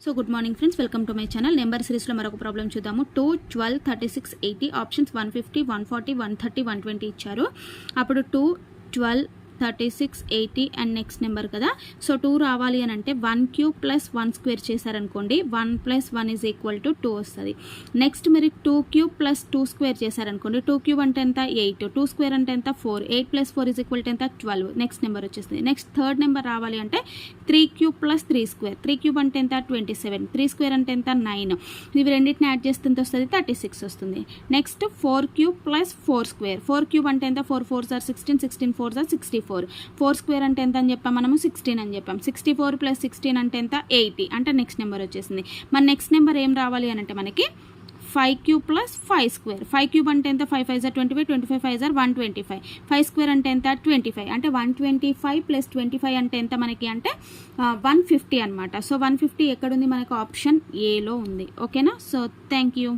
So good morning friends, welcome to my channel. Number సిరీస్లో మరొక problem చూద్దాము. 2, 12, 36, 80 options 150, 140, 130, 120 ఇచ్చారు. అప్పుడు 2, 12, 36, 80 అండ్ నెక్స్ట్ నెంబర్ కదా. సో 2 రావాలి అని అంటే 1 క్యూబ్ ప్లస్ 1 స్క్వేర్ చేశారనుకోండి, 1 ప్లస్ 1 ఈజ్ ఈక్వల్ టు 2 వస్తుంది. నెక్స్ట్ మీరు 2 క్యూబ్ ప్లస్ 2 స్క్వేర్ చేశారనుకోండి, 2 క్యూబ్ అంటే ఎంత 8, 2 స్క్వేర్ అంటే ఎంత 4, 8 ప్లస్ 4 ఈజ్ ఈక్వల్ టు ఎంత 12. నెక్స్ట్ నెంబర్ వచ్చేస్తుంది. నెక్స్ట్ థర్డ్ నెంబర్ రావాలి అంటే 3 క్యూబ్ ప్లస్ 3 స్క్వేర్, 3 క్యూబ్ అంటే ఎంత 27, 3 స్క్వేర్ అంటే ఎంత 9. ఇవి రెండింటిని యాడ్ చేస్తే ఎంత వస్తుంది 36 వస్తుంది. Next 4 cube plus 4 square, 4 cube అంటే ఎంత 4 4s are 16, 16 4s are 64, 4 square అంటే ఎంత అని చెప్పాం మనము 16 అని చెప్పాం. 64 ప్లస్ 16 అంటే ఎంత 80, అంటే నెక్స్ట్ నెంబర్ వచ్చేసింది. మన నెక్స్ట్ నెంబర్ ఏం రావాలి అని అంటే మనకి 5 క్యూబ్ ప్లస్ 5 స్క్వేర్, 5 క్యూబ్ అంటే ఎంత 5 5s are 25, 25 5s are 125, 5 square అంటే ఎంత 25, అంటే 125 ప్లస్ 25 అంటే ఎంత మనకి అంటే 150 అనమాట. సో 150 ఎక్కడుంది మనకు ఆప్షన్ ఏలో ఉంది. ఓకేనా. So thank you.